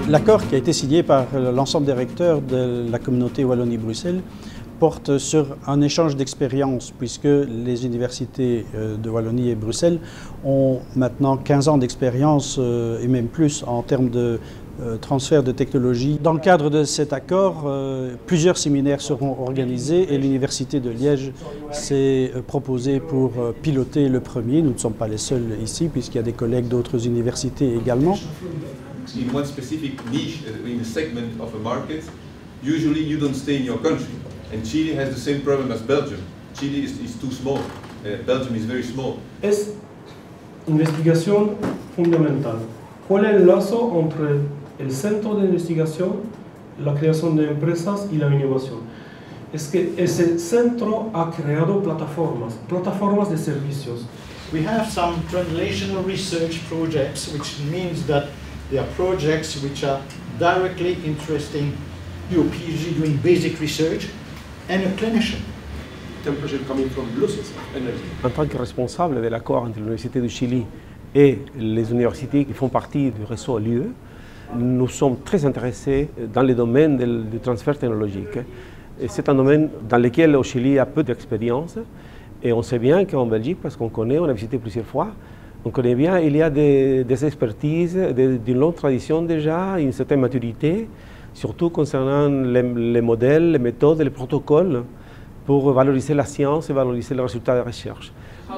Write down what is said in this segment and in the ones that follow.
L'accord qui a été signé par l'ensemble des recteurs de la communauté Wallonie-Bruxelles porte sur un échange d'expériences, puisque les universités de Wallonie et Bruxelles ont maintenant 15 ans d'expérience et même plus en termes de transfert de technologie. Dans le cadre de cet accord, plusieurs séminaires seront organisés et l'Université de Liège s'est proposée pour piloter le premier. Nous ne sommes pas les seuls ici, puisqu'il y a des collègues d'autres universités également. In one specific niche, in a segment of a market, usually you don't stay in your country. And Chile has the same problem as Belgium. Chile is too small. Belgium is very small. Es investigación fundamental. ¿Cuál es el lazo entre el centro de investigación, la creación de empresas y la innovación? Es que ese centro ha creado plataformas de servicios. We have some translational research projects, which means that they are projects which are directly interesting your PhD doing basic research and a clinician. En tant que responsable de l'accord entre l'Université du Chili et les universités qui font partie du réseau LUE, nous sommes très intéressés dans le domaine du transfert technologique. C'est un domaine dans lequel au Chili il y a peu d'expérience et on sait bien qu'en Belgique, parce qu'on connaît, on a visité plusieurs fois, on connaît bien, il y a des expertises d'une longue tradition déjà, une certaine maturité, surtout concernant les modèles, les méthodes et les protocoles pour valoriser la science et valoriser les résultats de recherche.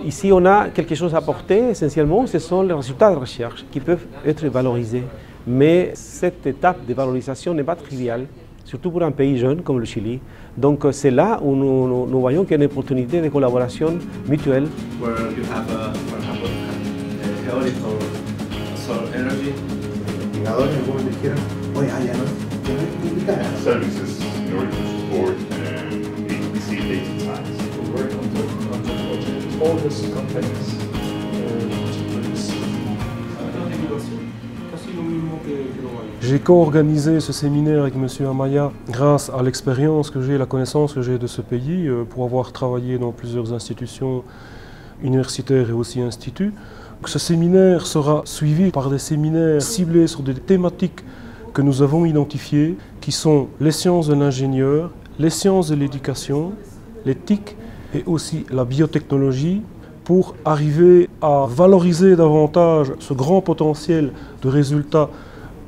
Ici, on a quelque chose à apporter, essentiellement, ce sont les résultats de recherche qui peuvent être valorisés. Mais cette étape de valorisation n'est pas triviale, surtout pour un pays jeune comme le Chili. Donc c'est là où nous voyons qu'il y a une opportunité de collaboration mutuelle. Where you have, for example, eolic or solar energy. Services in order to support HPC data science. We work on the project, all these companies J'ai co-organisé ce séminaire avec M. Amaya grâce à l'expérience que j'ai, la connaissance que j'ai de ce pays, pour avoir travaillé dans plusieurs institutions universitaires et aussi instituts. Ce séminaire sera suivi par des séminaires ciblés sur des thématiques que nous avons identifiées, qui sont les sciences de l'ingénieur, les sciences de l'éducation, l'éthique et aussi la biotechnologie, pour arriver à valoriser davantage ce grand potentiel de résultats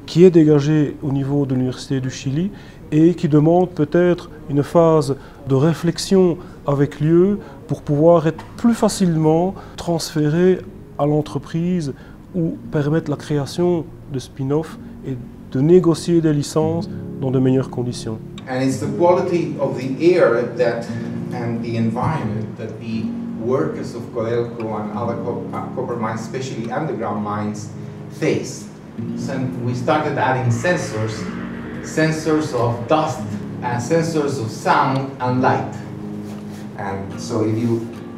qui est dégagé au niveau de l'Université du Chili et qui demande peut-être une phase de réflexion avec l'UE pour pouvoir être plus facilement transféré à l'entreprise ou permettre la création de spin-off et de négocier des licences dans de meilleures conditions. And it's the quality of the air and the environment that the workers of Codelco and other copper mines, especially underground mines, face. So we started adding sensors of dust and sensors of sound and light. And so immediately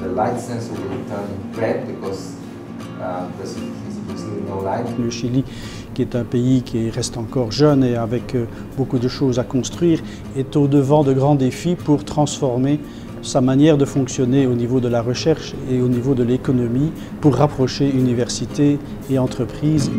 the light sensor will turn red because there's no light. Le Chili, qui est un pays qui reste encore jeune et avec beaucoup de choses à construire, est au devant de grands défis pour transformer sa manière de fonctionner au niveau de la recherche et au niveau de l'économie pour rapprocher universités et entreprises.